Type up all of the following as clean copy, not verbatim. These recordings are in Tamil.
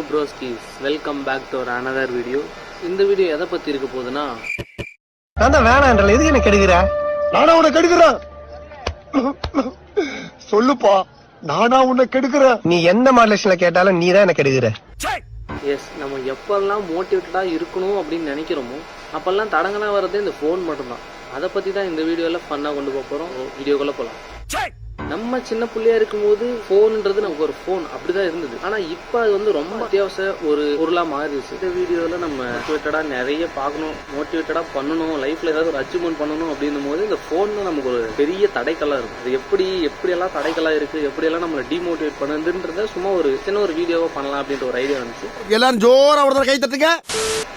broskis, welcome back to another video. இந்த வீடியோ எதை பத்தி இருக்க போகுதுன்னா, நான் தான் வேணான்றல எதுக்கு என்ன கெடுக்குற? நானா உன்னை கெடுக்குறேன்? சொல்லுப்பா, நானா உன்னை கெடுக்குறேன்? நீ எந்த மாடலேஷன்ல கேட்டாலும் நீ தான் என்ன கெடுக்குற. எஸ், நம்ம எப்பெல்லாம் மோட்டிவேட்டடா இருக்கணும் அப்படின்னு நினைக்கிறோமோ அப்பெல்லாம் தடங்கனா வர்றதே இந்த ஃபோன் மட்டும்தான். அதை பத்தி தான் இந்த வீடியோல ஃபன்னா கொண்டு போக போறோம். வீடியோக்குள்ள போலாம். நம்ம சின்ன பிள்ளையா இருக்கும்போது போன்ன்றது நமக்கு ஒரு போன் அப்படிதான் இருந்தது. ஆனா இப்ப அது வந்து ரொம்ப அத்தியாவசிய ஒரு பொருளா மாறிடுச்சு. இந்த வீடியோல நம்ம மோட்டிவேட்டடா நிறைய பார்க்கணும், மோட்டிவேட்டடா பண்ணணும், லைஃப்ல ஏதாவது ஒரு அச்சீவ்மெண்ட் பண்ணணும் அப்படின்னும் போது இந்த போன் நமக்கு ஒரு பெரிய தடைக்கல்லா இருக்கும். அது எப்படியெல்லாம் தடைக்கல்லா இருக்கு, எப்படியெல்லாம் நம்மளை டிமோட்டிவேட் பண்ணுதுன்றத சும்மா ஒரு சின்ன ஒரு வீடியோவா பண்ணலாம் அப்படின்ற ஒரு ஐடியா வந்துச்சு. எல்லாரும் ஜோரா ஒரு கை தட்டுங்க.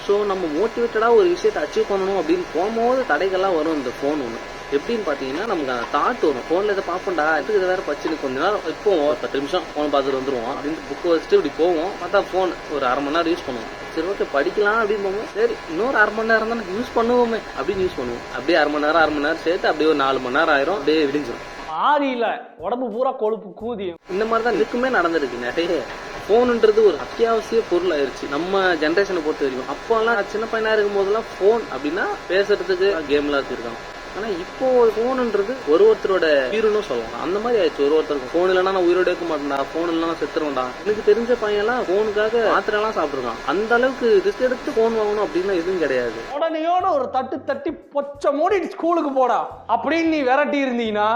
ஸோ நம்ம மோட்டிவேட்டடா ஒரு விஷயத்தை அச்சீவ் பண்ணணும் அப்படின்னு போகும்போது தடைகள்லாம் வரும். இந்த போன் ஒன்று எப்படின்னு பாத்தீங்கன்னா, நமக்கு அந்த தாட் வரும், போன்ல இதை பாப்போம்டா, இதுக்கு இதை வேற பச்சுன்னு கொஞ்ச நேரம் இப்போ ஒரு 10 நிமிஷம் போன் பார்த்துட்டு வந்துருவோம் அப்படின்னு புக்கை வச்சுட்டு இப்படி போவோம். பார்த்தா போன் ஒரு அரை மணி நேரம் யூஸ் பண்ணுவோம். சரி ஓகே படிக்கலாம் அப்படின்னு போவோம். சரி இன்னொரு அரை மணி நேரம் தான் யூஸ் பண்ணுவோமே அப்படின்னு யூஸ் பண்ணுவோம். அப்படியே அரை மணி நேரம் சேர்த்து அப்படியே ஒரு 4 மணி நேரம் ஆயிரும். அப்படியே விடிஞ்சிடும். ஆதியில உடம்பு பூரா கொழுப்பு கூதியும். இந்த மாதிரிதான் இதுக்குமே நடந்திருக்கு நிறைய. போன்ன்றது ஒரு அத்தியாவசிய பொருள் ஆயிருச்சு நம்ம ஜென்ரேஷனை பொறுத்த வரைக்கும். அப்போல்லாம் சின்ன பையனா இருக்கும் போதெல்லாம் போன் அப்படின்னா பேசுறதுக்கு கேம்லாம் வச்சிருக்காங்க. ஆனா இப்போ போன்ன்றது ஒருத்தரோட உயிர்னு சொல்லலாம். அந்த மாதிரி ஆயிடுச்சு. ஒருத்தருக்கு போன் இல்லைன்னா நான் உயிரோட இருக்க மாட்டேன்டா, போன் இல்லைன்னா செத்துருவேன்டா. எனக்கு தெரிஞ்ச பையன் எல்லாம் போனுக்காக மாத்திரை எல்லாம் சாப்பிட்டுருக்கான். அந்த அளவுக்கு ரிஸ்க் எடுத்து போன் வாங்கணும் அப்படின்னு எதுவும் கிடையாது. உடனேயோட ஒரு தட்டி பொச்ச மூடி ஸ்கூலுக்கு போடா அப்படின்னு நீ விரட்டி இருந்தீங்கன்னா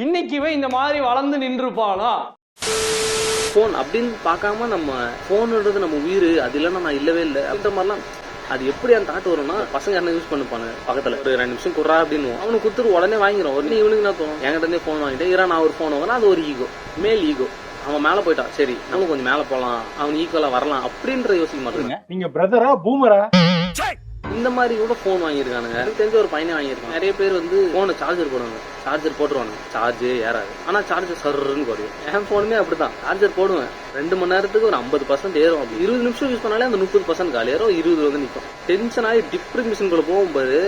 இன்னைக்குவே இந்த மாதிரி வளர்ந்து நின்றுப்பானா? போன் அப்படின்னு பார்க்காம நம்ம போன்ன்றது நம்ம உயிர், அது இல்லைன்னா நான் இல்லவே இல்லை அப்படின்ற மாதிரிலாம். அது எப்படி அந்த தாட் வரும்னா, பசங்க என்ன யூஸ் பண்ணுப்பாங்க, பக்கத்துல ஒரு 2 நிமிஷம் குறா அப்படின்னு அவனுக்கு குத்துரு உடனே வாங்கிடும். உடனே இவனுக்கு என்ன தோணும், என்கிட்ட இருந்தே போன் வாங்கிட்டேன், நான் ஒரு போன் வாங்கினா அது ஒரு ஈகோ, மேல் ஈகோ. அவன் மேல போயிட்டான், சரி நம்ம கொஞ்சம் மேல போலாம், அவன் ஈக்குவலா வரலாம் அப்படின்ற யோசிக்க மாட்டாங்க. நீங்க பிரதரா பூமரா? இந்த மாதிரி கூட போன் வாங்கியிருக்கானுங்க. தெரிஞ்ச ஒரு பையனை வாங்கியிருக்கான். நிறைய பேர் வந்து போனை சார்ஜர் போடுவாங்க, சார்ஜர் போட்டுருவானுங்க, சார்ஜே ஏறாது. ஆனா சார்ஜர் சர்ன்னு குறையும். என் போனுமே அப்படிதான். சார்ஜர் போடுவேன் 2 மணி நேரத்துக்கு ஒரு 50% ஏறும். அப்படி 20 நிமிஷம் யூஸ் பண்ணாலே அந்த 30% காலி ஏறும், 20 வந்து நிற்கும். டென்ஷன் ஆகி டிப்ரெஷன் குள்ள போகும்போது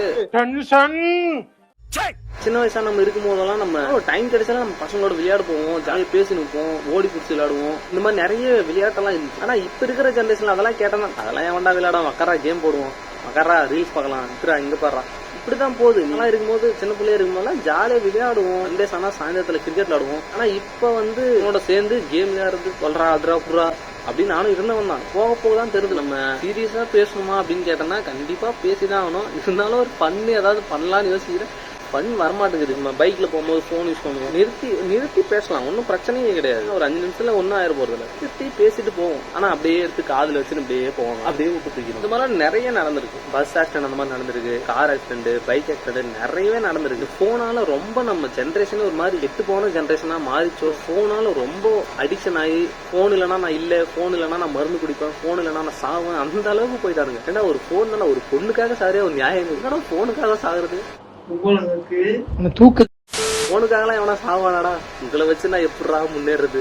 சின்ன வயசா நம்ம இருக்கும் போதெல்லாம் நம்ம டைம் கிடைச்சாலும் நம்ம பசங்களோட விளையாட போவோம், ஜாலியா பேசி நிற்போம், ஓடி பிடிச்சி விளையாடுவோம். இந்த மாதிரி நிறைய விளையாட்டெல்லாம் இருந்துச்சு. ஆனா இப்ப இருக்கிற ஜென்ரேஷன்ல அதெல்லாம் கேட்டா அதெல்லாம் ஏன்டா விளையாடும், மக்கரா கேம் போடுவோம், மக்கரா ரீல்ஸ் பார்க்கலாம், இருக்கிறா இங்க பாடுறா, இப்படிதான் போகுது. நல்லா இருக்கும்போது சின்ன பிள்ளையா இருக்கும்போது ஜாலியா விளையாடுவோம். சண்டேஸ் ஆனா சாயந்தரத்துல கிரிக்கெட் விளையாடுவோம். ஆனா இப்ப வந்து என்னோட சேர்ந்து கேம் விளையாடுறது சொல்றா அதுரா புறா அப்படின்னு நானும் இருந்தவன் தான். போக போகதான் தெரியுது நம்ம சீரியஸா பேசணுமா அப்படின்னு கேட்டோம்னா கண்டிப்பா பேசிதான் ஆகணும். இருந்தாலும் ஒரு பண்ணு ஏதாவது பண்ணலாம்னு யோசிக்கிறேன். ஃபன் வரமாட்டேங்குது. நம்ம பைக்ல போகும்போது போன் யூஸ் பண்ணுவோம். நிறுத்தி பேசலாம், ஒன்னும் பிரச்சனையே கிடையாது. ஒரு 5 நிமிஷத்துல ஒன்னும் ஆயிரம் போறதில்ல. நிறுத்தி பேசிட்டு போவோம். ஆனா அப்படியே எடுத்து காதுல வச்சுன்னு அப்படியே போவாங்க, அப்படியே விட்டு தூக்கணும். இந்த மாதிரி நிறைய நடந்திருக்கு. பஸ் ஆக்சிடென்ட் அந்த மாதிரி நடந்திருக்கு, கார் ஆக்சிடென்ட், பைக் ஆக்சிடென்ட் நிறையவே நடந்திருக்கு. போனால ரொம்ப நம்ம ஜென்ரேஷன் ஒரு மாதிரி கெட்டு போன ஜென்ரேஷனா மாறிச்சோ. போனால ரொம்ப அடிக்ஷன் ஆகி, போன் இல்லைன்னா நான் இல்ல, போன் இல்லைன்னா நான் மருந்து குடிப்பேன், போன் இல்லைன்னா நான் சாவேன், அந்த அளவுக்கு போயிட்டாருங்க. ஏன்னா ஒரு போன் தானே, ஒரு பொண்ணுக்காக சாரியா ஒரு நியாயம் இல்லைன்னா போனுக்காக சாகுறது. போனுக்காகலாம் எவனா சாவானாடா, உங்களை வச்சு நான் எப்படா முன்னேறது.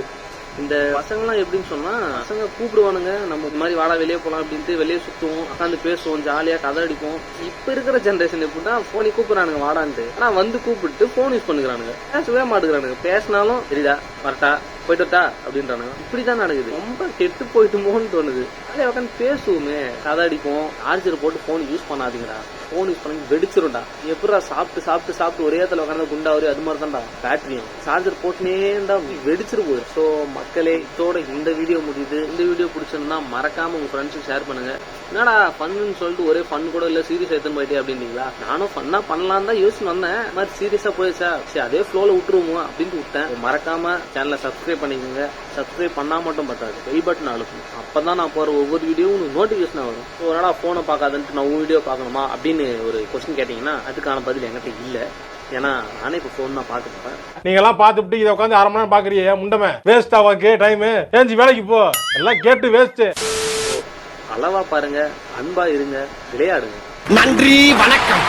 இந்த பசங்கள்லாம் எப்படின்னு சொன்னா, பசங்க கூப்பிடுவானுங்க, நம்ம இந்த மாதிரி வாடா வெளியே போலாம் அப்படின்ட்டு வெளியே சுத்துவோம், உட்காந்து பேசுவோம், ஜாலியா கதை அடிப்போம். இப்ப இருக்கிற ஜென்ரேஷன் எப்படின்னா போனை கூப்பிடுறானுங்க வாடான்ட்டு, ஆனா வந்து கூப்பிட்டு போன் யூஸ் பண்ணுறானுங்க, பேசவே மாட்டுக்கிறானுங்க. பேசினாலும் சரிடா வரட்டா போயிட்டா அப்படின்றானுங்க. இப்படிதான் நடக்குது. ரொம்ப கெட்டு போயிட்டுமோன்னு தோணுது. அதே உட்காந்து பேசுவோமே, கதை அடிப்போம். சார்ஜர் போட்டு போன் யூஸ் பண்ணாதீங்கடா, போன் யூஸ் பண்ணி வெடிச்சிரும்டா. எப்படா சாப்பிட்டு ஒரே இடத்துல உட்காந்து குண்டாவரு, அது மாதிரி தான்டா பேட்டரியும். சார்ஜர் போட்டுனே இருந்தா வெடிச்சிரு போகுது. ஸோ மக்களே, இதோட இந்த வீடியோ முடியுது. இந்த வீடியோ பிடிச்சிருந்தா மறக்காம உங்க ஃப்ரெண்ட்ஸுக்கு ஷேர் பண்ணுங்க. என்னடா ஃபன்னு சொல்லிட்டு ஒரே ஃபன் கூட இல்ல, சீரியஸ் எடுத்துன்னு போயிட்டே அப்படின்னீங்களா? நானும் ஃபன்னா பண்ணலாம் தான் யோசிச்சு வந்தேன். இந்த மாதிரி சீரியஸா போயிடுச்சா, சரி அதே ஃப்ளோல விட்டுருவோம் அப்படின்ட்டு விட்டேன். மறக்காம சேனலை சப்ஸ்கிரைப் பண்ணிக்கோங்க. சப்ஸ்கிரைப் பண்ணா மட்டும் பத்தாது, பெல் பட்டன் அழுத்தணும். அப்பதான் நான் போற ஒவ்வொரு வீடியோவும் நோட்டிபிகேஷன் வரும். ஒரு நாளா போனை பார்க்காதுன்ட்டு நான் வீடியோ பார்க்கணுமா அப்படின்னு ஒரு கொஸ்டின் கேட்டீங்கன்னா அதுக்கான பதில் என்கிட்ட இல்ல. ஏன்னா நானே இப்ப போன் தான் பார்க்க போறேன். நீங்க எல்லாம் பாத்துட்டு இதை உட்காந்து அரை மணி நேரம் பாக்குறீங்க, முண்டமே வேஸ்ட் ஆவாக்கு டைம். ஏஞ்சி வேலைக்கு போ, எல்லாம் கேட்டு வேஸ்ட். அளவா பாருங்க, அன்பா இருங்க, விளையாடுங்க. நன்றி, வணக்கம்.